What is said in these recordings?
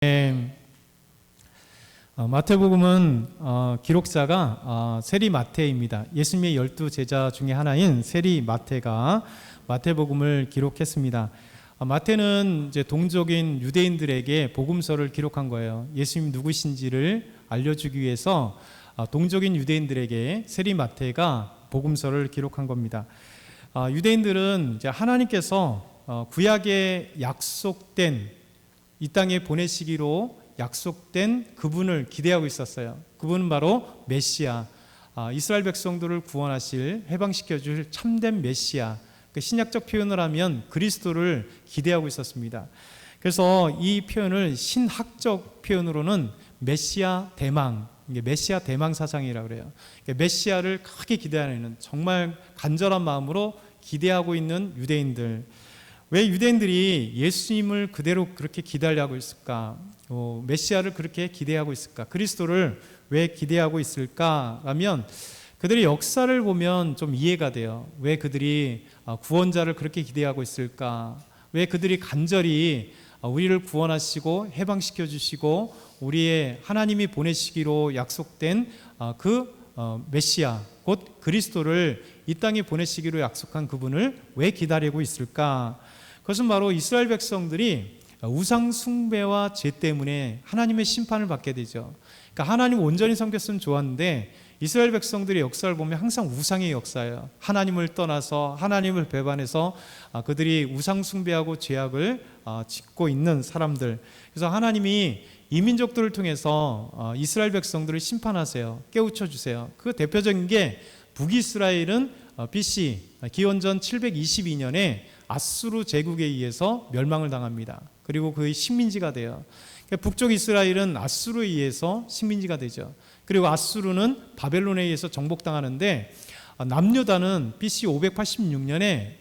네, 마태복음은 기록자가 세리 마태입니다. 예수님의 12제자 중에 하나인 세리 마태가 마태복음을 기록했습니다. 마태는 이제 동족인 유대인들에게 복음서를 기록한 거예요. 예수님 누구신지를 알려주기 위해서 동족인 유대인들에게 세리 마태가 복음서를 기록한 겁니다. 유대인들은 이제 하나님께서 구약에 약속된 이 땅에 보내시기로 약속된 그분을 기대하고 있었어요. 그분은 바로 메시아, 이스라엘 백성들을 구원하실, 해방시켜줄 참된 메시아, 신약적 표현을 하면 그리스도를 기대하고 있었습니다. 그래서 이 표현을 신학적 표현으로는 메시아 대망, 메시아 대망 사상이라고 그래요. 메시아를 크게 기대하는, 정말 간절한 마음으로 기대하고 있는 유대인들. 왜 유대인들이 예수님을 그대로 그렇게 기다려하고 있을까? 메시아를 그렇게 기대하고 있을까? 그리스도를 왜 기대하고 있을까라면 그들의 역사를 보면 좀 이해가 돼요. 왜 그들이 구원자를 그렇게 기대하고 있을까? 왜 그들이 간절히 우리를 구원하시고 해방시켜 주시고 우리의 하나님이 보내시기로 약속된 그 메시아, 곧 그리스도를 이 땅에 보내시기로 약속한 그분을 왜 기다리고 있을까? 그것은 바로 이스라엘 백성들이 우상 숭배와 죄 때문에 하나님의 심판을 받게 되죠. 그러니까 하나님 온전히 섬겼으면 좋았는데 이스라엘 백성들의 역사를 보면 항상 우상의 역사예요. 하나님을 떠나서 하나님을 배반해서 그들이 우상 숭배하고 죄악을 짓고 있는 사람들. 그래서 하나님이 이 민족들을 통해서 이스라엘 백성들을 심판하세요. 깨우쳐 주세요. 그 대표적인 게 북이스라엘은 BC 기원전 722년에 아수르 제국에 의해서 멸망을 당합니다. 그리고 그의 식민지가 돼요. 북쪽 이스라엘은 아수르에 의해서 식민지가 되죠. 그리고 아수르는 바벨론에 의해서 정복당하는데 남유다는 BC 586년에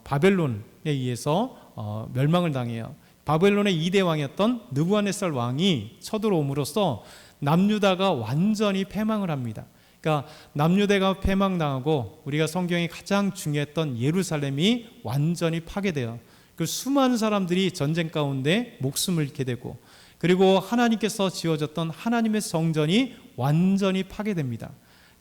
바벨론에 의해서 멸망을 당해요. 바벨론의 2대 왕이었던 느부갓네살 왕이 쳐들어옴으로써 남유다가 완전히 패망을 합니다. 그러니까 남유대가 패망당하고 우리가 성경에 가장 중요했던 예루살렘이 완전히 파괴돼요. 그 수많은 사람들이 전쟁 가운데 목숨을 잃게 되고 그리고 하나님께서 지어졌던 하나님의 성전이 완전히 파괴됩니다.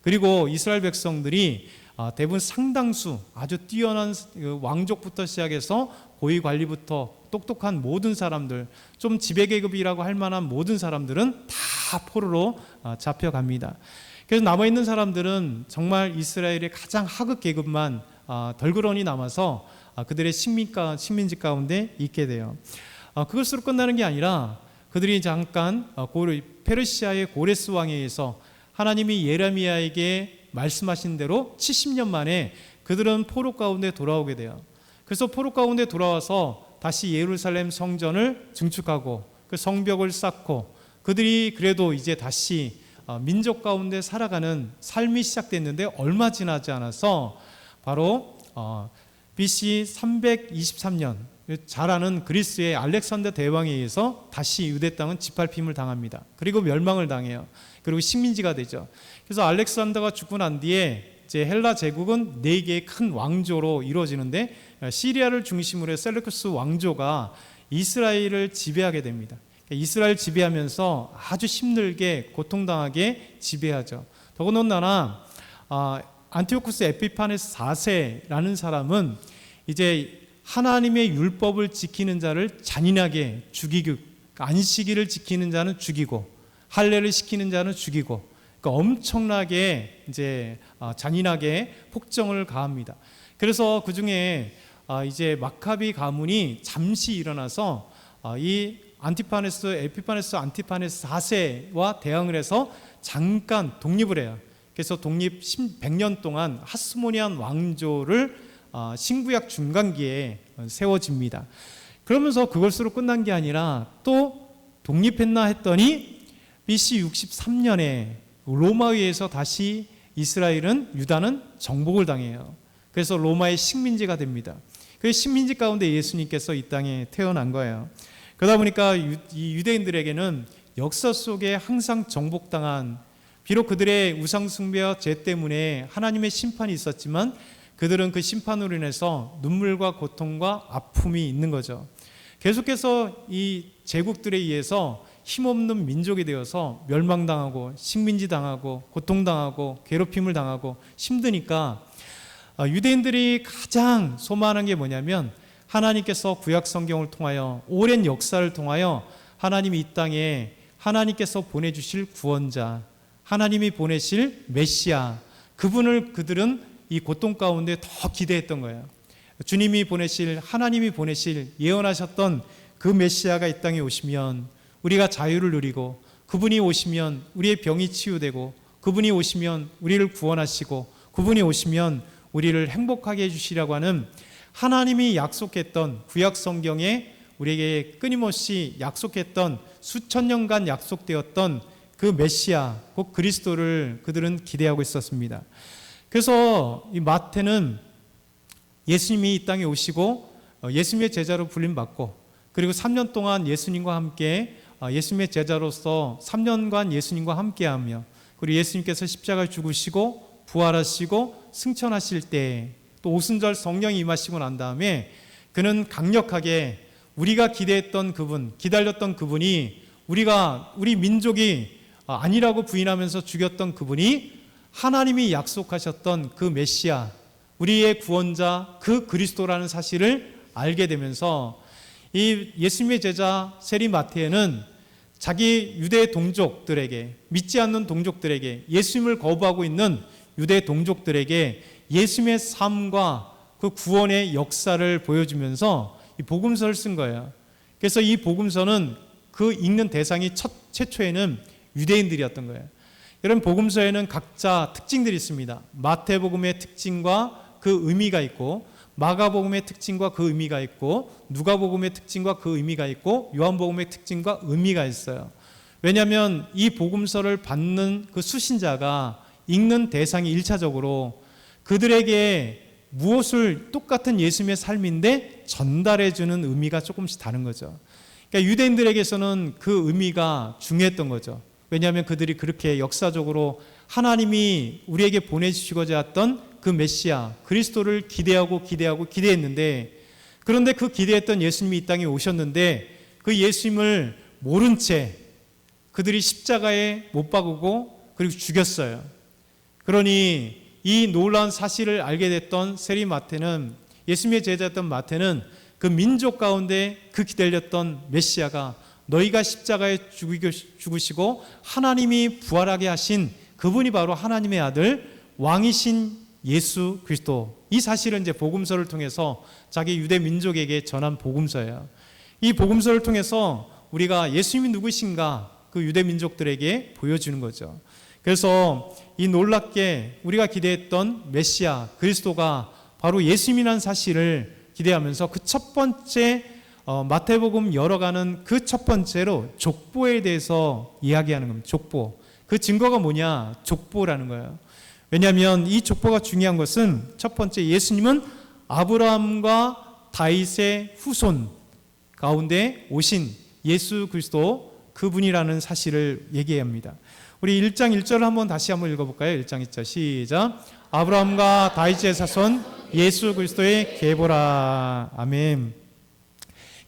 그리고 이스라엘 백성들이 대부분 상당수 아주 뛰어난 왕족부터 시작해서 고위 관리부터 똑똑한 모든 사람들, 좀 지배계급이라고 할 만한 모든 사람들은 다 포로로 잡혀갑니다. 그래서 남아있는 사람들은 정말 이스라엘의 가장 하급 계급만 덜그러니 남아서 그들의 식민지 가운데 있게 돼요. 그것으로 끝나는 게 아니라 그들이 잠깐 페르시아의 고레스 왕에 의해서 하나님이 예레미야에게 말씀하신 대로 70년 만에 그들은 포로 가운데 돌아오게 돼요. 그래서 포로 가운데 돌아와서 다시 예루살렘 성전을 증축하고 그 성벽을 쌓고 그들이 그래도 이제 다시 민족 가운데 살아가는 삶이 시작됐는데 얼마 지나지 않아서 바로 BC 323년 잘 아는 그리스의 알렉산더 대왕에 의해서 다시 유대 땅은 짓밟힘을 당합니다. 그리고 멸망을 당해요. 그리고 식민지가 되죠. 그래서 알렉산더가 죽고 난 뒤에 이제 헬라 제국은 4개의 큰 왕조로 이루어지는데 시리아를 중심으로 해서 셀루쿠스 왕조가 이스라엘을 지배하게 됩니다. 이스라엘 지배하면서 아주 힘들게 고통당하게 지배하죠. 더군다나 안티오쿠스 에피파네스 4세라는 사람은 이제 하나님의 율법을 지키는 자를 잔인하게 죽이고 안식일을 지키는 자는 죽이고 할례를 시키는 자는 죽이고 그러니까 엄청나게 이제 잔인하게 폭정을 가합니다. 그래서 그 중에 이제 마카비 가문이 잠시 일어나서 이 에피파네스 안티파네스 4세와 대항을 해서 잠깐 독립을 해요. 그래서 독립 100년 동안 하스모니안 왕조를 신구약 중간기에 세워집니다. 그러면서 그것으로 끝난 게 아니라 또 독립했나 했더니 BC 63년에 로마에 의해서 다시 유다는 정복을 당해요. 그래서 로마의 식민지가 됩니다. 그 식민지 가운데 예수님께서 이 땅에 태어난 거예요. 그러다 보니까 이 유대인들에게는 역사 속에 항상 정복당한, 비록 그들의 우상 숭배와 죄 때문에 하나님의 심판이 있었지만 그들은 그 심판으로 인해서 눈물과 고통과 아픔이 있는 거죠. 계속해서 이 제국들에 의해서 힘없는 민족이 되어서 멸망당하고 식민지 당하고 고통당하고 괴롭힘을 당하고 힘드니까 유대인들이 가장 소망하는 게 뭐냐면 하나님께서 구약 성경을 통하여 오랜 역사를 통하여 하나님이 이 땅에 하나님께서 보내주실 구원자, 하나님이 보내실 메시아, 그분을 그들은 이 고통 가운데 더 기대했던 거예요. 주님이 보내실, 하나님이 보내실 예언하셨던 그 메시아가 이 땅에 오시면 우리가 자유를 누리고, 그분이 오시면 우리의 병이 치유되고, 그분이 오시면 우리를 구원하시고, 그분이 오시면 우리를 행복하게 해주시라고 하는 하나님이 약속했던 구약 성경에 우리에게 끊임없이 약속했던 수천 년간 약속되었던 그 메시아, 곧 그리스도를 그들은 기대하고 있었습니다. 그래서 이 마태는 예수님이 이 땅에 오시고 예수님의 제자로 불림받고, 그리고 3년 동안 예수님과 함께 예수님의 제자로서 3년간 예수님과 함께하며, 그리고 예수님께서 십자가에 죽으시고 부활하시고 승천하실 때 또 오순절 성령이 임하시고 난 다음에 그는 강력하게 우리가 기대했던 그분, 기다렸던 그분이, 우리 민족이 아니라고 부인하면서 죽였던 그분이 하나님이 약속하셨던 그 메시아, 우리의 구원자, 그 그리스도라는 사실을 알게 되면서 이 예수님의 제자 세리 마태는 자기 유대 동족들에게, 믿지 않는 동족들에게, 예수님을 거부하고 있는 유대 동족들에게 예수님의 삶과 그 구원의 역사를 보여주면서 이 복음서를 쓴 거예요. 그래서 이 복음서는 그 읽는 대상이 최초에는 유대인들이었던 거예요. 여러분, 복음서에는 각자 특징들이 있습니다. 마태복음의 특징과 그 의미가 있고, 마가복음의 특징과 그 의미가 있고, 누가복음의 특징과 그 의미가 있고, 요한복음의 특징과 의미가 있어요. 왜냐하면 이 복음서를 받는 그 수신자가, 읽는 대상이 1차적으로 그들에게 무엇을, 똑같은 예수님의 삶인데 전달해주는 의미가 조금씩 다른 거죠. 그러니까 유대인들에게서는 그 의미가 중요했던 거죠. 왜냐하면 그들이 그렇게 역사적으로 하나님이 우리에게 보내주시고자 했던 그 메시아 그리스도를 기대했는데, 그런데 그 기대했던 예수님이 이 땅에 오셨는데 그 예수님을 모른 채 그들이 십자가에 못 박고 그리고 죽였어요. 그러니 이 놀라운 사실을 알게 됐던 세리 마태는, 예수님의 제자였던 마태는 그 민족 가운데 그 기다렸던 메시아가, 너희가 십자가에 죽으시고 하나님이 부활하게 하신 그분이 바로 하나님의 아들 왕이신 예수 그리스도, 이 사실은 이제 복음서를 통해서 자기 유대 민족에게 전한 복음서예요. 이 복음서를 통해서 우리가 예수님이 누구신가 그 유대 민족들에게 보여주는 거죠. 그래서 이 놀랍게 우리가 기대했던 메시아 그리스도가 바로 예수님이라는 사실을 기대하면서 그 첫 번째 마태복음 열어가는 그 첫 번째로 족보에 대해서 이야기하는 겁니다. 족보. 그 증거가 뭐냐? 족보라는 거예요. 왜냐하면 이 족보가 중요한 것은 첫 번째, 예수님은 아브라함과 다윗의 후손 가운데 오신 예수 그리스도, 그분이라는 사실을 얘기합니다. 우리 1장 1절을 한번 다시 한번 읽어볼까요? 1장 1절 시작. 아브라함과 다윗의 자손 예수 그리스도의 계보라. 아멘.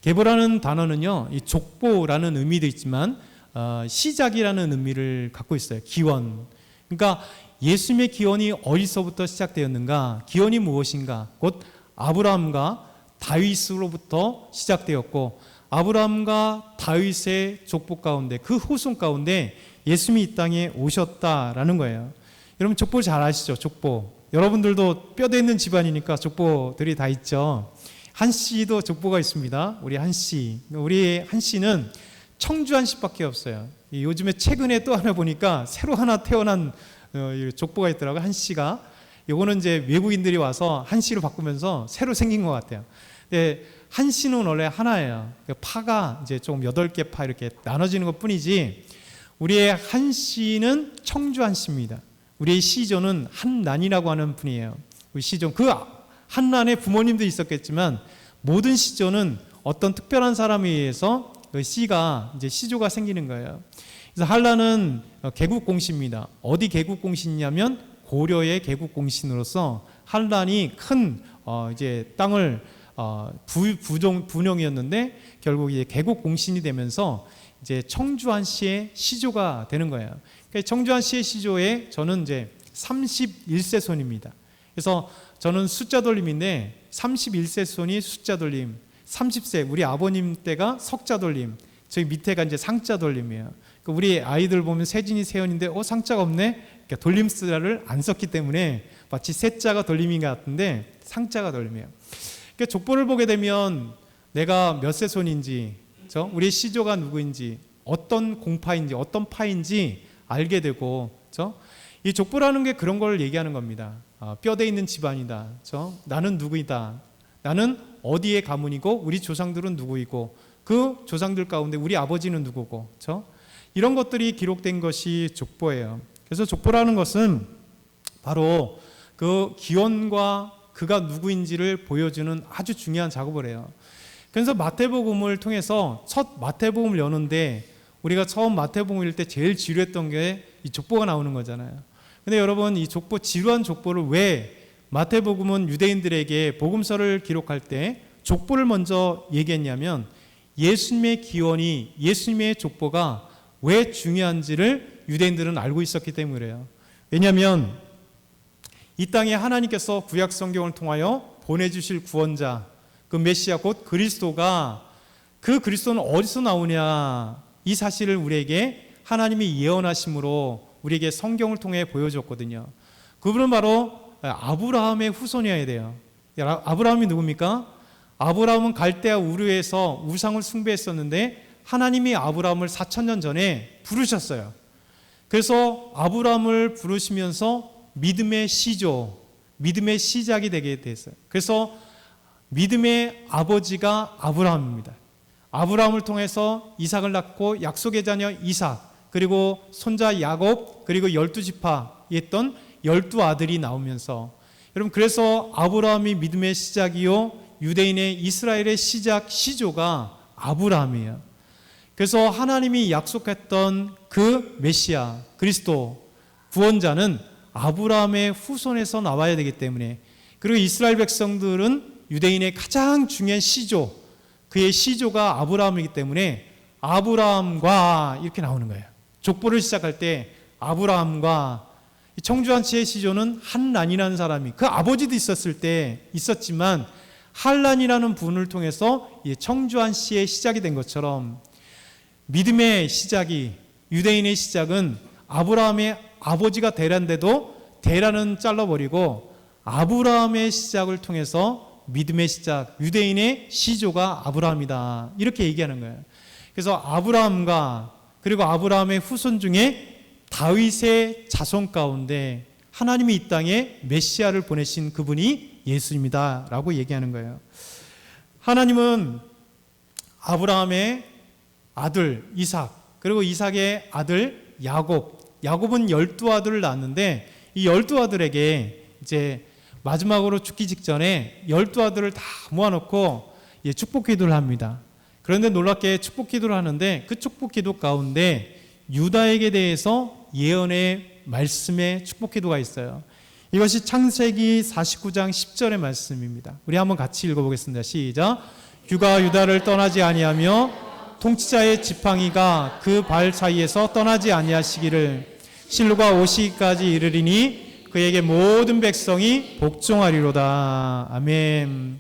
계보라는 단어는요, 이 족보라는 의미도 있지만 시작이라는 의미를 갖고 있어요. 기원. 그러니까 예수님의 기원이 어디서부터 시작되었는가? 기원이 무엇인가? 곧 아브라함과 다윗으로부터 시작되었고, 아브라함과 다윗의 족보 가운데, 그 후손 가운데 예수님이 이 땅에 오셨다라는 거예요. 여러분, 족보 잘 아시죠? 족보. 여러분들도 뼈대 있는 집안이니까 족보들이 다 있죠. 한 씨도 족보가 있습니다. 우리 한 씨. 우리 한 씨는 청주 한 씨밖에 없어요. 요즘에 최근에 또 하나 보니까 새로 하나 태어난 족보가 있더라고요. 한 씨가. 요거는 이제 외국인들이 와서 한 씨로 바꾸면서 새로 생긴 것 같아요. 근데 한 씨는 원래 하나예요. 파가 이제 좀 8개 파 이렇게 나눠지는 것 뿐이지, 우리의 한 씨는 청주 한 씨입니다. 우리의 시조는 한난이라고 하는 분이에요. 우리 시조, 그 한난에 부모님도 있었겠지만 모든 시조는 어떤 특별한 사람에 의해서 그 씨가 이제 시조가 생기는 거예요. 그래서 한란은 개국공신입니다. 어디 개국공신이냐면 고려의 개국공신으로서 한란이 큰 이제 땅을 분영이었는데 결국 이제 개국 공신이 되면서 이제 청주한 씨의 시조가 되는 거예요. 그러니까 청주한 씨의 시조에 저는 이제 31세 손입니다. 그래서 저는 숫자 돌림인데 31세 손이 숫자 돌림, 30세 우리 아버님 때가 석자 돌림, 저희 밑에가 이제 상자 돌림이에요. 그러니까 우리 아이들 보면 세진이 세연인데 상자가 없네. 그러니까 돌림자를 안 썼기 때문에 마치 세자가 돌림인 것 같은데 상자가 돌림이에요. 그러니까 족보를 보게 되면 내가 몇 세 손인지, 우리 시조가 누구인지, 어떤 공파인지, 어떤 파인지 알게 되고, 이 족보라는 게 그런 걸 얘기하는 겁니다. 뼈대 있는 집안이다. 나는 누구이다. 나는 어디의 가문이고 우리 조상들은 누구이고 그 조상들 가운데 우리 아버지는 누구고 이런 것들이 기록된 것이 족보예요. 그래서 족보라는 것은 바로 그 기원과 그가 누구인지를 보여주는 아주 중요한 작업을 해요. 그래서 마태복음을 통해서 첫 마태복음을 여는데 우리가 처음 마태복음 읽을 때 제일 지루했던 게 이 족보가 나오는 거잖아요. 근데 여러분 이 족보, 지루한 족보를 왜 마태복음은 유대인들에게 복음서를 기록할 때 족보를 먼저 얘기했냐면 예수님의 기원이, 예수님의 족보가 왜 중요한지를 유대인들은 알고 있었기 때문에 그래요. 왜냐하면 이 땅에 하나님께서 구약 성경을 통하여 보내주실 구원자, 그 메시아 곧 그리스도가, 그 그리스도는 어디서 나오냐, 이 사실을 우리에게 하나님이 예언하심으로 우리에게 성경을 통해 보여줬거든요. 그분은 바로 아브라함의 후손이어야 돼요. 아브라함이 누굽니까? 아브라함은 갈대아 우르에서 우상을 숭배했었는데 하나님이 아브라함을 4,000년 전에 부르셨어요. 그래서 아브라함을 부르시면서 믿음의 시조, 믿음의 시작이 되게 됐어요. 그래서 믿음의 아버지가 아브라함입니다. 아브라함을 통해서 이삭을 낳고 약속의 자녀 이삭, 그리고 손자 야곱, 그리고 12지파였던 12아들이 나오면서, 여러분 그래서 아브라함이 믿음의 시작이요 유대인의 이스라엘의 시작 시조가 아브라함이에요. 그래서 하나님이 약속했던 그 메시아 그리스도 구원자는 아브라함의 후손에서 나와야 되기 때문에, 그리고 이스라엘 백성들은 유대인의 가장 중요한 시조, 그의 시조가 아브라함이기 때문에 아브라함과 이렇게 나오는 거예요. 족보를 시작할 때 아브라함과, 청주한 씨의 시조는 한란이라는 사람이, 그 아버지도 있었지만 한란이라는 분을 통해서 청주한 씨의 시작이 된 것처럼 믿음의 시작이, 유대인의 시작은 아브라함의 아버지가 데란데도 데란은 잘라버리고 아브라함의 시작을 통해서 믿음의 시작, 유대인의 시조가 아브라함이다, 이렇게 얘기하는 거예요. 그래서 아브라함과 그리고 아브라함의 후손 중에 다윗의 자손 가운데 하나님이 이 땅에 메시아를 보내신 그분이 예수입니다 라고 얘기하는 거예요. 하나님은 아브라함의 아들 이삭, 그리고 이삭의 아들 야곱은 12아들을 낳았는데 이 12아들에게 이제 마지막으로 죽기 직전에 12아들을 다 모아놓고 축복 기도를 합니다. 그런데 놀랍게 축복 기도를 하는데 그 축복 기도 가운데 유다에게 대해서 예언의 말씀의 축복 기도가 있어요. 이것이 창세기 49장 10절의 말씀입니다. 우리 한번 같이 읽어보겠습니다. 시작. 규가 유다를 떠나지 아니하며 통치자의 지팡이가 그 발 사이에서 떠나지 아니하시기를 실로가 오시기까지 이르리니 그에게 모든 백성이 복종하리로다. 아멘.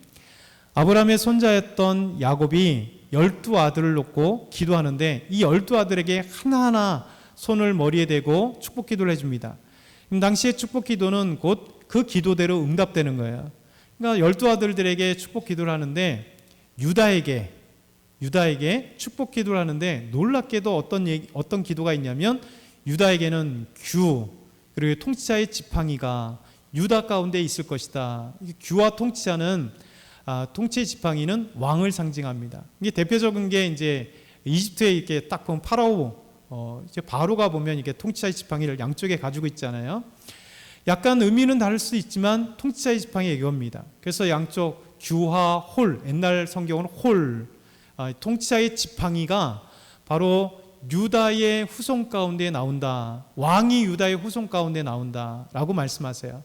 아브라함의 손자였던 야곱이 12아들을 놓고 기도하는데 이 12아들에게 하나하나 손을 머리에 대고 축복 기도를 해줍니다. 당시의 축복 기도는 곧 그 기도대로 응답되는 거예요. 그러니까 12아들들에게 축복 기도를 하는데 유다에게 축복 기도를 하는데 놀랍게도 어떤 기도가 있냐면 유다에게는 규, 그리고 통치자의 지팡이가 유다 가운데 있을 것이다. 규와 통치자는 통치의 지팡이는 왕을 상징합니다. 이게 대표적인 게 이제 이집트에 이렇게 딱 보면 이제 바로가 보면 이게 통치자의 지팡이를 양쪽에 가지고 있잖아요. 약간 의미는 다를 수 있지만 통치자의 지팡이 이겁니다. 그래서 양쪽 규와 홀, 옛날 성경은 홀, 통치자의 지팡이가 바로 유다의 후손 가운데 나온다. 왕이 유다의 후손 가운데 나온다라고 말씀하세요.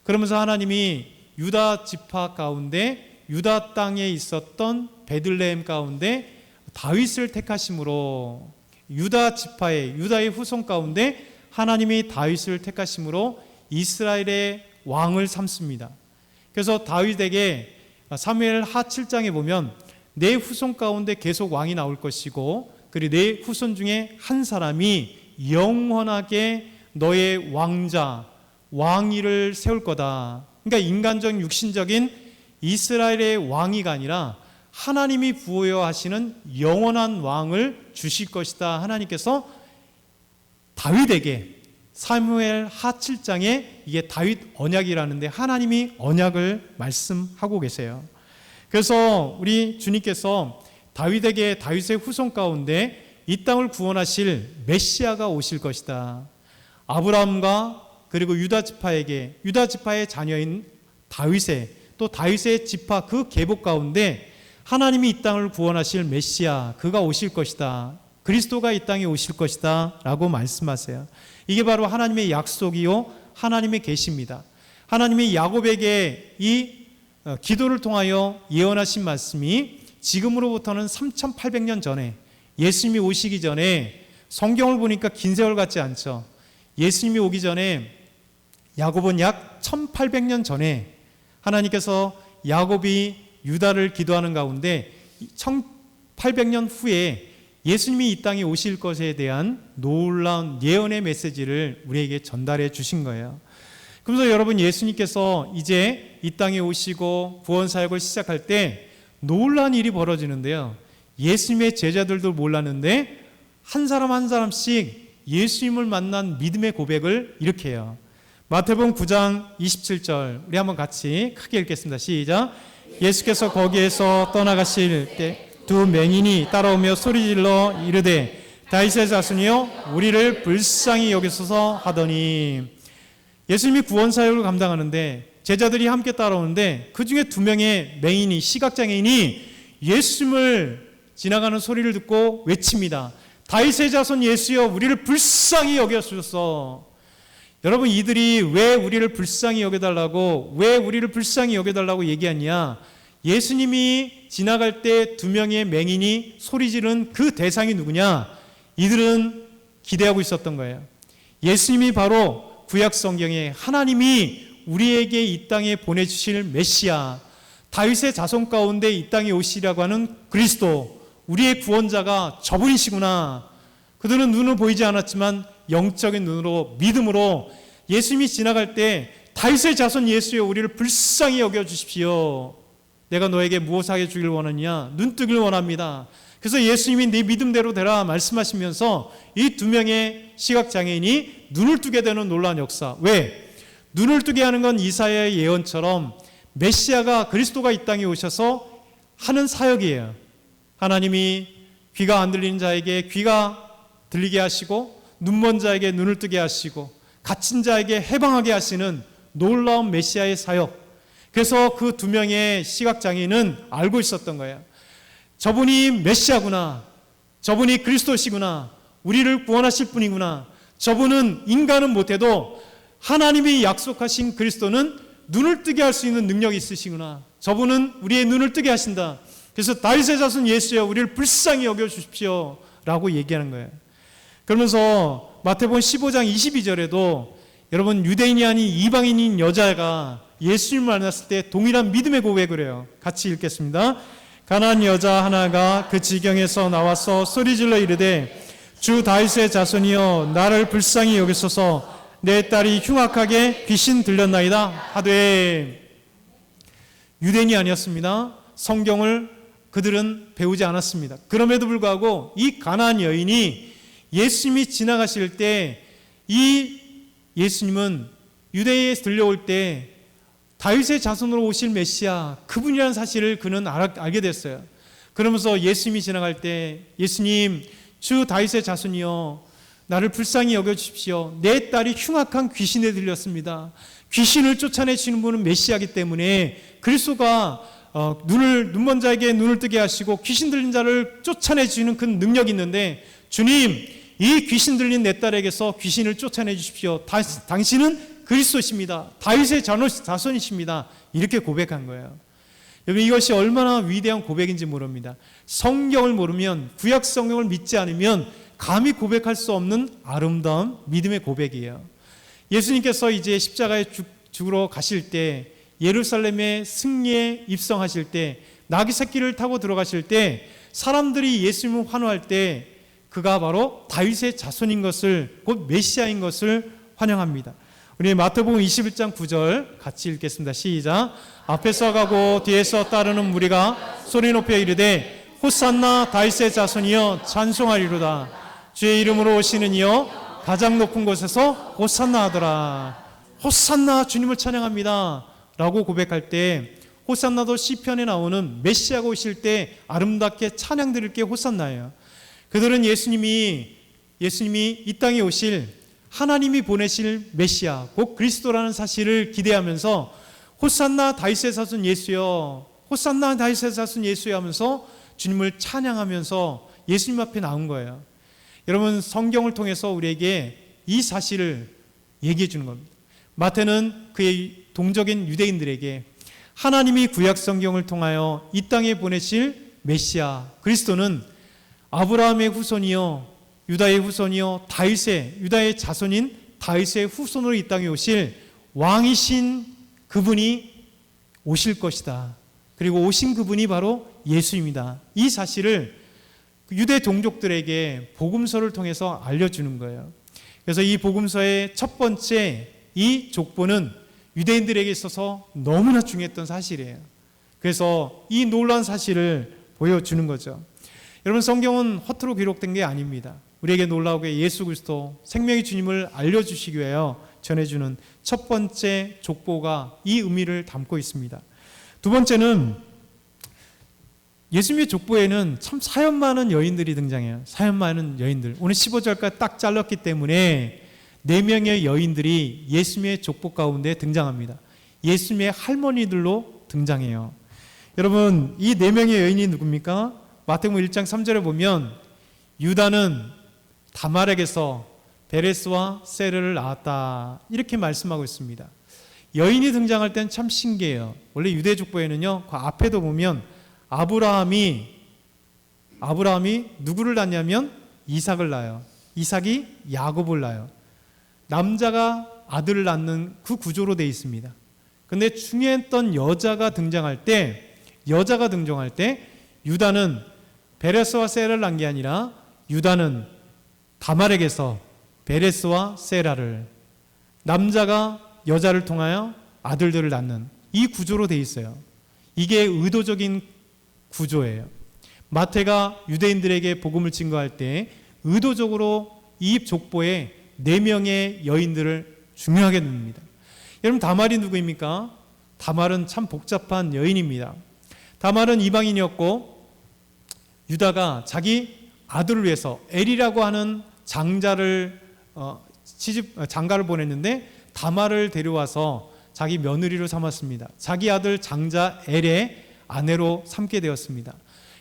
그러면서 하나님이 유다 지파 가운데 유다 땅에 있었던 베들레헴 가운데 다윗을 택하심으로, 유다 지파의, 유다의 후손 가운데 하나님이 다윗을 택하심으로 이스라엘의 왕을 삼습니다. 그래서 다윗에게 사무엘 하 7장에 보면 내 후손 가운데 계속 왕이 나올 것이고, 그리고 내 후손 중에 한 사람이 영원하게 너의 왕자, 왕위를 세울 거다. 그러니까 인간적 육신적인 이스라엘의 왕위가 아니라 하나님이 부여하시는 영원한 왕을 주실 것이다. 하나님께서 다윗에게, 사무엘 하 7장에 이게 다윗 언약이라는데 하나님이 언약을 말씀하고 계세요. 그래서 우리 주님께서 다윗에게 다윗의 후손 가운데 이 땅을 구원하실 메시아가 오실 것이다. 아브라함과 그리고 유다 지파에게, 유다 지파의 자녀인 다윗의, 또 다윗의 지파 그 계복 가운데 하나님이 이 땅을 구원하실 메시아, 그가 오실 것이다. 그리스도가 이 땅에 오실 것이다 라고 말씀하세요. 이게 바로 하나님의 약속이요 하나님의 계시입니다. 하나님이 야곱에게 이 기도를 통하여 예언하신 말씀이 지금으로부터는 3800년 전에, 예수님이 오시기 전에, 성경을 보니까 긴 세월 같지 않죠. 예수님이 오기 전에 야곱은 약 1800년 전에 하나님께서 야곱이 유다를 기도하는 가운데 1800년 후에 예수님이 이 땅에 오실 것에 대한 놀라운 예언의 메시지를 우리에게 전달해 주신 거예요. 그래서 여러분, 예수님께서 이제 이 땅에 오시고 구원 사역을 시작할 때 놀라운 일이 벌어지는데요. 예수님의 제자들도 몰랐는데 한 사람 한 사람씩 예수님을 만난 믿음의 고백을 이렇게 해요. 마태복음 9장 27절 우리 한번 같이 크게 읽겠습니다. 시작. 예수께서 거기에서 떠나가실 때 두 맹인이 따라오며 소리질러 이르되 다윗의 자손이여 우리를 불쌍히 여기소서 하더니, 예수님이 구원 사역을 감당하는데 제자들이 함께 따라오는데 그 중에 두 명의 맹인이, 시각장애인이 예수님을 지나가는 소리를 듣고 외칩니다. 다윗의 자손 예수여 우리를 불쌍히 여겨주소서. 여러분, 이들이 왜 우리를 불쌍히 여겨달라고, 왜 우리를 불쌍히 여겨달라고 얘기하냐? 예수님이 지나갈 때 두 명의 맹인이 소리 지른 그 대상이 누구냐? 이들은 기대하고 있었던 거예요. 예수님이 바로 구약 성경에 하나님이 우리에게 이 땅에 보내주실 메시아, 다윗의 자손 가운데 이 땅에 오시라고 하는 그리스도, 우리의 구원자가 저분이시구나. 그들은 눈으로 보이지 않았지만 영적인 눈으로, 믿음으로 예수님이 지나갈 때 다윗의 자손 예수여 우리를 불쌍히 여겨주십시오. 내가 너에게 무엇하게 주길 원하느냐? 눈뜨기를 원합니다. 그래서 예수님이 네 믿음대로 되라 말씀하시면서 이 두 명의 시각장애인이 눈을 뜨게 되는 놀라운 역사. 왜? 눈을 뜨게 하는 건 이사야의 예언처럼 메시아가, 그리스도가 이 땅에 오셔서 하는 사역이에요. 하나님이 귀가 안 들리는 자에게 귀가 들리게 하시고, 눈먼 자에게 눈을 뜨게 하시고, 갇힌 자에게 해방하게 하시는 놀라운 메시아의 사역. 그래서 그 두 명의 시각장애인은 알고 있었던 거예요. 저분이 메시아구나. 저분이 그리스도시구나. 우리를 구원하실 분이구나. 저분은 인간은 못해도 하나님이 약속하신 그리스도는 눈을 뜨게 할 수 있는 능력이 있으시구나. 저분은 우리의 눈을 뜨게 하신다. 그래서 다윗의 자손 예수여 우리를 불쌍히 여겨주십시오 라고 얘기하는 거예요. 그러면서 마태복음 15장 22절에도 여러분, 유대인이 아닌 이방인인 여자가 예수님을 만났을 때 동일한 믿음의 고백을 해요. 같이 읽겠습니다. 가난한 여자 하나가 그 지경에서 나와서 소리질러 이르되 주 다윗의 자손이여 나를 불쌍히 여기소서, 내 딸이 흉악하게 귀신 들렸나이다 하되. 유대인이 아니었습니다. 성경을 그들은 배우지 않았습니다. 그럼에도 불구하고 이 가난한 여인이 예수님이 지나가실 때, 이 예수님은 유대에 들려올 때 다윗의 자손으로 오실 메시아, 그분이라는 사실을 그는 알게 됐어요. 그러면서 예수님이 지나갈 때 예수님, 주 다윗의 자손이여 나를 불쌍히 여겨주십시오. 내 딸이 흉악한 귀신에 들렸습니다. 귀신을 쫓아내시는 분은 메시아이기 때문에 그리스도가 눈먼 자에게 눈을 뜨게 하시고 귀신 들린 자를 쫓아내주는 그 능력이 있는데, 주님, 이 귀신 들린 내 딸에게서 귀신을 쫓아내 주십시오. 당신은 그리스도십니다. 다윗의 자손이십니다. 이렇게 고백한 거예요. 여러분, 이것이 얼마나 위대한 고백인지 모릅니다. 성경을 모르면, 구약 성경을 믿지 않으면 감히 고백할 수 없는 아름다운 믿음의 고백이에요. 예수님께서 이제 십자가에 죽으러 가실 때, 예루살렘의 승리에 입성하실 때, 나귀 새끼를 타고 들어가실 때, 사람들이 예수님을 환호할 때 그가 바로 다윗의 자손인 것을, 곧 메시아인 것을 환영합니다. 우리 마태복음 21장 9절 같이 읽겠습니다. 시작. 앞에서 가고 뒤에서 따르는 무리가 소리 높여 이르되 호산나 다윗의 자손이여 찬송하리로다. 주의 이름으로 오시는 이여 가장 높은 곳에서 호산나 하더라. 호산나, 주님을 찬양합니다 라고 고백할 때, 호산나도 시편에 나오는 메시아가 오실 때 아름답게 찬양 드릴 게 호산나예요. 그들은 예수님이 이 땅에 오실, 하나님이 보내실 메시아, 곧 그리스도라는 사실을 기대하면서 호산나 다윗의 자손 예수여, 호산나 다윗의 자손 예수여 하면서 주님을 찬양하면서 예수님 앞에 나온 거예요. 여러분, 성경을 통해서 우리에게 이 사실을 얘기해 주는 겁니다. 마태는 그의 동족인 유대인들에게 하나님이 구약 성경을 통하여 이 땅에 보내실 메시아 그리스도는 아브라함의 후손이요 유다의 후손이요 유다의 자손인 다윗의 후손으로 이 땅에 오실 왕이신 그분이 오실 것이다. 그리고 오신 그분이 바로 예수입니다. 이 사실을 유대 동족들에게 복음서를 통해서 알려주는 거예요. 그래서 이 복음서의 첫 번째 이 족보는 유대인들에게 있어서 너무나 중요했던 사실이에요. 그래서 이 놀라운 사실을 보여주는 거죠. 여러분, 성경은 허투루 기록된 게 아닙니다. 우리에게 놀라우게 예수 그리스도 생명의 주님을 알려주시기 위하여 전해주는 첫 번째 족보가 이 의미를 담고 있습니다. 두 번째는 예수님의 족보에는 참 사연 많은 여인들이 등장해요. 사연 많은 여인들. 오늘 15절까지 딱 잘랐기 때문에 4명의 여인들이 예수님의 족보 가운데 등장합니다. 예수님의 할머니들로 등장해요. 여러분, 이 4명의 여인이 누굽니까? 마태복음 1장 3절에 보면 유다는 다말에게서 베레스와 세르를 낳았다, 이렇게 말씀하고 있습니다. 여인이 등장할 때는 참 신기해요. 원래 유대 족보에는요, 그 앞에도 보면 아브라함이 누구를 낳냐면 이삭을 낳아요. 이삭이 야곱을 낳아요. 남자가 아들을 낳는 그 구조로 되어 있습니다. 근데 중요했던 여자가 등장할 때 유다는 베레스와 세라를 낳은 게 아니라 유다는 다말에게서 베레스와 세라를, 남자가 여자를 통하여 아들들을 낳는 이 구조로 되어 있어요. 이게 의도적인 구조예요. 마태가 유대인들에게 복음을 증거할 때 의도적으로 이 족보에 4명의 여인들을 중요하게 둡니다. 여러분, 다말이 누구입니까? 다말은 참 복잡한 여인입니다. 다말은 이방인이었고 유다가 자기 아들을 위해서 엘이라고 하는 장가를 보냈는데 다말을 데려와서 자기 며느리로 삼았습니다. 자기 아들 장자 엘의 아내로 삼게 되었습니다.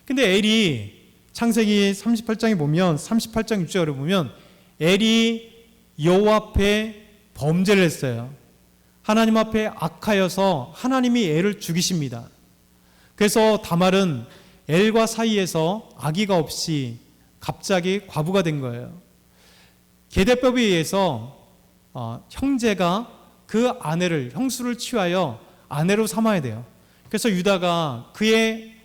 근데 엘이 창세기 38장에 보면 38장 6절에 보면 엘이 여호와 앞에 범죄를 했어요. 하나님 앞에 악하여서 하나님이 엘을 죽이십니다. 그래서 다말은 엘과 사이에서 아기가 없이 갑자기 과부가 된 거예요. 계대법에 의해서 형제가 그 아내를, 형수를 취하여 아내로 삼아야 돼요. 그래서 유다가 그의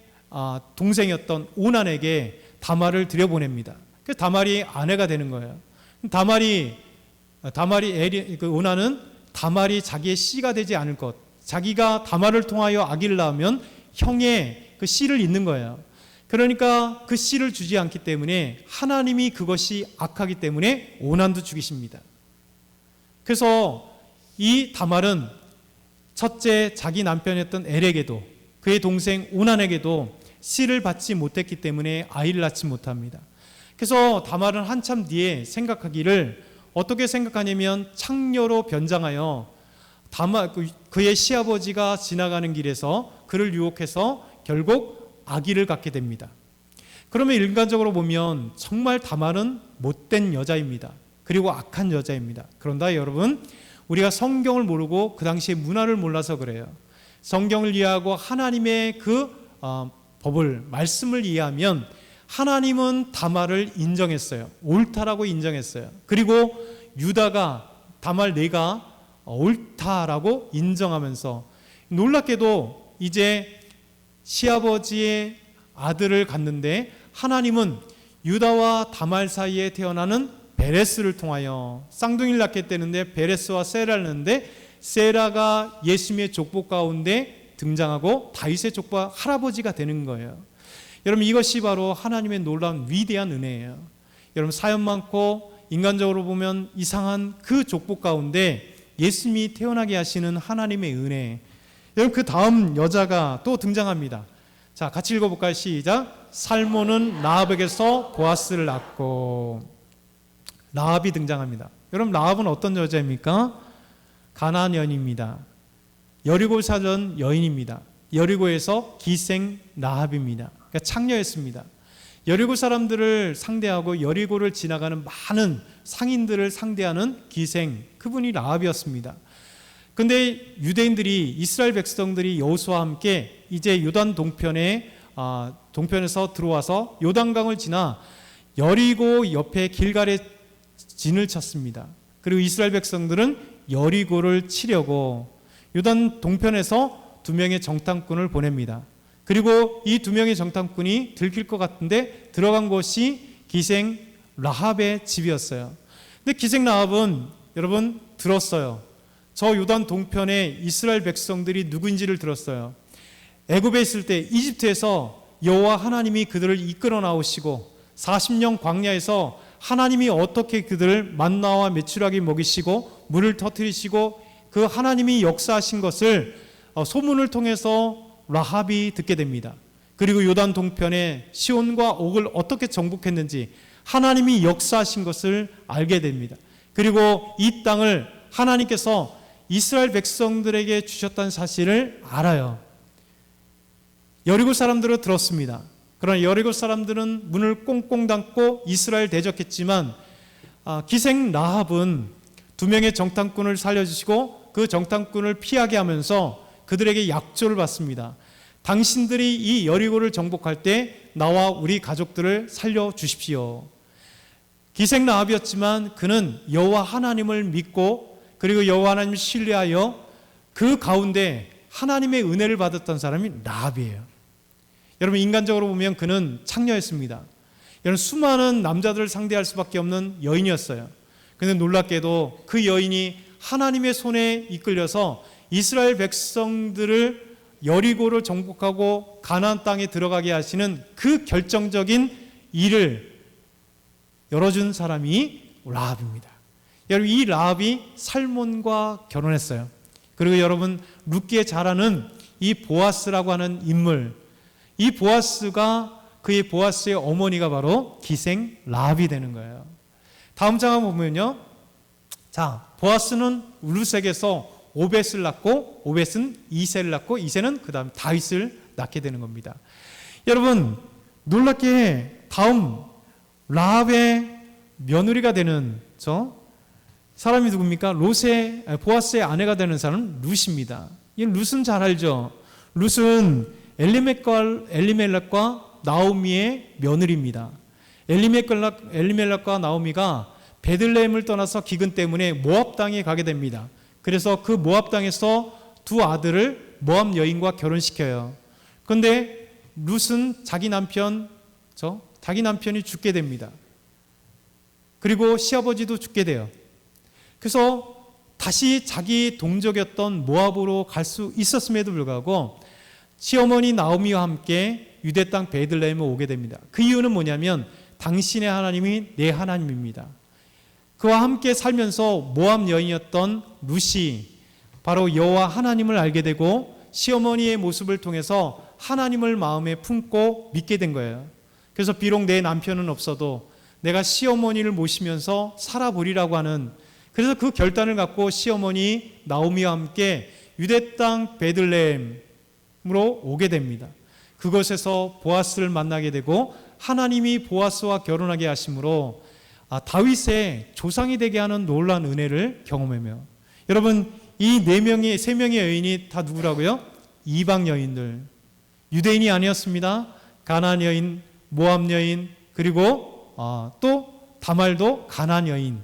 동생이었던 오난에게 다말을 들여보냅니다. 그래서 다말이 아내가 되는 거예요. 오난은 다말이 자기의 씨가 되지 않을 것, 자기가 다말을 통하여 아기를 낳으면 형의 그 씨를 잇는 거예요. 그러니까 그 씨를 주지 않기 때문에 하나님이 그것이 악하기 때문에 오난도 죽이십니다. 그래서 이 다말은 첫째 자기 남편이었던 엘에게도 그의 동생 오난에게도 씨를 받지 못했기 때문에 아이를 낳지 못합니다. 그래서 다말은 한참 뒤에 생각하기를 어떻게 생각하냐면 창녀로 변장하여 그의 시아버지가 지나가는 길에서 그를 유혹해서 결국 아기를 갖게 됩니다. 그러면 인간적으로 보면 정말 다말은 못된 여자입니다. 그리고 악한 여자입니다. 그런다 여러분, 우리가 성경을 모르고 그 당시의 문화를 몰라서 그래요. 성경을 이해하고 하나님의 법을, 말씀을 이해하면 하나님은 다말을 인정했어요. 옳다라고 인정했어요. 그리고 유다가 다말 내가 옳다라고 인정하면서, 놀랍게도 이제 시아버지의 아들을 갖는데 하나님은 유다와 다말 사이에 태어나는 베레스를 통하여 쌍둥이를 낳게 되는데, 베레스와 세라를 낳는데, 세라가 예수님의 족보 가운데 등장하고 다윗의 족보와 할아버지가 되는 거예요. 여러분, 이것이 바로 하나님의 놀라운 위대한 은혜예요. 여러분, 사연 많고 인간적으로 보면 이상한 그 족보 가운데 예수님이 태어나게 하시는 하나님의 은혜. 여러분, 그 다음 여자가 또 등장합니다. 자, 같이 읽어볼까요? 시작. 살몬은 라합에게서 보아스를 낳고. 라합이 등장합니다. 여러분, 라합은 어떤 여자입니까? 가나안 여인입니다. 여리고 사던 여인입니다. 여리고에서 기생 라합입니다. 그러니까 창녀였습니다. 여리고 사람들을 상대하고 여리고를 지나가는 많은 상인들을 상대하는 기생, 그분이 라합이었습니다. 근데 유대인들이, 이스라엘 백성들이 여호수아와 함께 이제 요단 동편에서 들어와서 요단강을 지나 여리고 옆에 길갈에 진을 쳤습니다. 그리고 이스라엘 백성들은 여리고를 치려고 요단 동편에서 2명의 정탐꾼을 보냅니다. 그리고 이 2명의 정탐꾼이 들킬 것 같은데 들어간 곳이 기생 라합의 집이었어요. 근데 기생 라합은 여러분 들었어요. 저 요단 동편에 이스라엘 백성들이 누구인지를 들었어요. 애굽에 있을 때 이집트에서 여호와 하나님이 그들을 이끌어 나오시고 40년 광야에서 하나님이 어떻게 그들을 만나와 메추라기 먹이시고 물을 터뜨리시고 그 하나님이 역사하신 것을 소문을 통해서 라합이 듣게 됩니다. 그리고 요단 동편에 시온과 옥을 어떻게 정복했는지 하나님이 역사하신 것을 알게 됩니다. 그리고 이 땅을 하나님께서 이스라엘 백성들에게 주셨다는 사실을 알아요. 여리고 사람들은 들었습니다. 그러나 여리고 사람들은 문을 꽁꽁 닫고 이스라엘 대적했지만 기생 라합은 2명의 정탐꾼을 살려주시고 그 정탐꾼을 피하게 하면서 그들에게 약조를 받습니다. 당신들이 이 여리고를 정복할 때 나와 우리 가족들을 살려주십시오. 기생 라합이었지만 그는 여호와 하나님을 믿고 그리고 여호와 하나님을 신뢰하여 그 가운데 하나님의 은혜를 받았던 사람이 라합이에요. 여러분, 인간적으로 보면 그는 창녀였습니다. 여러분, 수많은 남자들을 상대할 수밖에 없는 여인이었어요. 그런데 놀랍게도 그 여인이 하나님의 손에 이끌려서 이스라엘 백성들을 여리고를 정복하고 가나안 땅에 들어가게 하시는 그 결정적인 일을 열어준 사람이 라합입니다. 여러분, 이 라합이 살몬과 결혼했어요. 그리고 여러분, 룻기에 잘 아는 이 보아스라고 하는 인물, 이 보아스가 그의 보아스의 어머니가 바로 기생 라합이 되는 거예요. 다음 장을 보면요, 자, 보아스는 룻에게서 오벳을 낳고 오벳은 이새를 낳고 이새는 그 다음 다윗을 낳게 되는 겁니다. 여러분, 놀랍게 다음 라합의 며느리가 되는 사람이 누굽니까? 보아스의 아내가 되는 사람은 룻입니다. 이 룻은 잘 알죠? 룻은 엘리멜렉과 나오미의 며느리입니다. 엘리멜렉과 나오미가 베들레헴을 떠나서 기근 때문에 모압 땅에 가게 됩니다. 그래서 그 모압 땅에서 2 아들을 모압 여인과 결혼시켜요. 그런데 룻은 자기 남편이 죽게 됩니다. 그리고 시아버지도 죽게 돼요. 그래서 다시 자기 동족이었던 모압으로 갈 수 있었음에도 불구하고 시어머니 나오미와 함께 유대 땅 베들레헴에 오게 됩니다. 그 이유는 뭐냐면 당신의 하나님이 내 하나님입니다. 그와 함께 살면서 모압 여인이었던 룻이 바로 여호와 하나님을 알게 되고 시어머니의 모습을 통해서 하나님을 마음에 품고 믿게 된 거예요. 그래서 비록 내 남편은 없어도 내가 시어머니를 모시면서 살아보리라고 하는, 그래서 그 결단을 갖고 시어머니 나오미와 함께 유대 땅 베들레헴으로 오게 됩니다. 그곳에서 보아스를 만나게 되고 하나님이 보아스와 결혼하게 하심으로 다윗의 조상이 되게 하는 놀라운 은혜를 경험하며, 여러분, 이 3명의 여인이 다 누구라고요? 이방 여인들, 유대인이 아니었습니다. 가나안 여인, 모압 여인, 그리고 또 다말도 가나안 여인,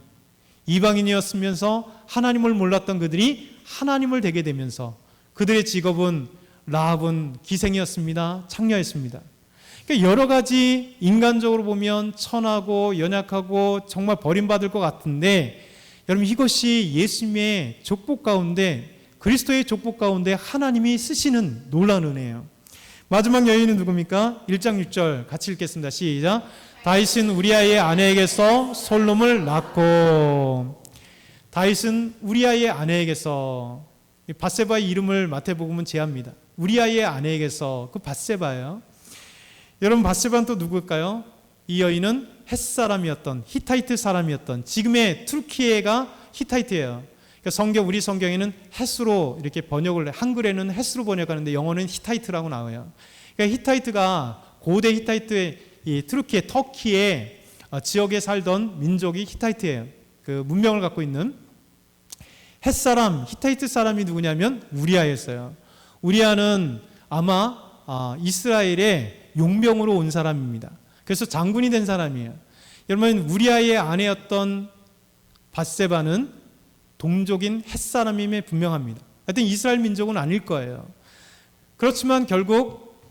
이방인이었으면서 하나님을 몰랐던 그들이 하나님을 되게 되면서 그들의 직업은 라합은 기생이었습니다. 창녀였습니다. 그러니까 여러 가지 인간적으로 보면 천하고 연약하고 정말 버림받을 것 같은데, 여러분 이것이 예수님의 족복 가운데, 그리스도의 족복 가운데 하나님이 쓰시는 놀라운 은혜예요. 마지막 여인은 누굽니까? 1장 6절 같이 읽겠습니다. 시작. 다윗은 우리아의 아내에게서 솔롬을 낳고. 다윗은 우리아의 아내에게서, 밧세바의 이름을 마태복음은 제합니다. 우리아의 아내에게서, 그 밧세바예요. 여러분 밧세바는 또 누굴까요? 이 여인은 헷사람이었던, 히타이트 사람이었던, 지금의 투르키예가 히타이트예요. 그러니까 우리 성경에는 헷으로 이렇게 번역을, 한글에는 헷으로 번역하는데 영어는 히타이트라고 나와요. 그러니까 히타이트가 고대 히타이트의 이 투르키의 터키의 지역에 살던 민족이 히타이트예요. 그 문명을 갖고 있는 헷사람, 히타이트 사람이 누구냐면 우리아였어요. 우리아는 아마 이스라엘의 용병으로 온 사람입니다. 그래서 장군이 된 사람이에요. 여러분 우리아의 아내였던 밧세바는 동족인 헷사람임에 분명합니다. 하여튼 이스라엘 민족은 아닐 거예요. 그렇지만 결국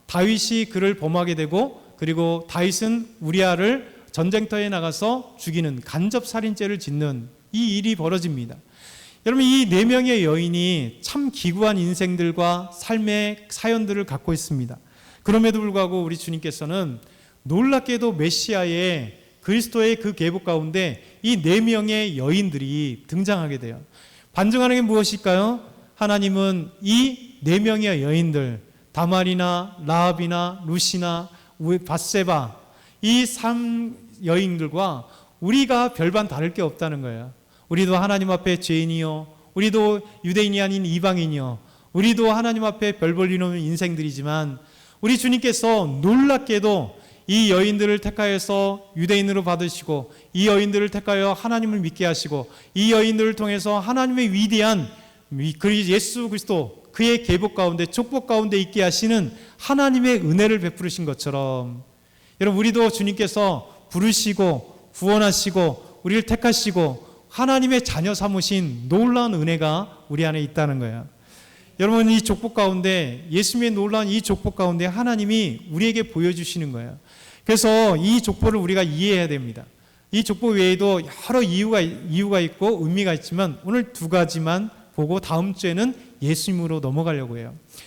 다윗이 그를 범하게 되고, 그리고 다윗은 우리아를 전쟁터에 나가서 죽이는 간접살인죄를 짓는 이 일이 벌어집니다. 여러분 이 네 명의 여인이 참 기구한 인생들과 삶의 사연들을 갖고 있습니다. 그럼에도 불구하고 우리 주님께서는 놀랍게도 메시아의 그리스도의 그 계보 가운데 이 네 명의 여인들이 등장하게 돼요. 반증하는 게 무엇일까요? 하나님은 이 네 명의 여인들, 다말이나 라합이나 루시나 밧세바, 이 3여인들과 우리가 별반 다를 게 없다는 거예요. 우리도 하나님 앞에 죄인이요, 우리도 유대인이 아닌 이방인이요, 우리도 하나님 앞에 별 볼일 없는 인생들이지만 우리 주님께서 놀랍게도 이 여인들을 택하여서 유대인으로 받으시고, 이 여인들을 택하여 하나님을 믿게 하시고, 이 여인들을 통해서 하나님의 위대한 예수 그리스도 그의 계복 가운데, 족복 가운데 있게 하시는 하나님의 은혜를 베푸르신 것처럼, 여러분 우리도 주님께서 부르시고 구원하시고 우리를 택하시고 하나님의 자녀 삼으신 놀라운 은혜가 우리 안에 있다는 거예요. 여러분 이 족복 가운데, 예수님의 놀라운 이 족복 가운데 하나님이 우리에게 보여주시는 거예요. 그래서 이 족보를 우리가 이해해야 됩니다. 이 족보 외에도 여러 이유가 있고 의미가 있지만 오늘 두 가지만 보고 다음 주에는 예수님으로 넘어가려고 해요.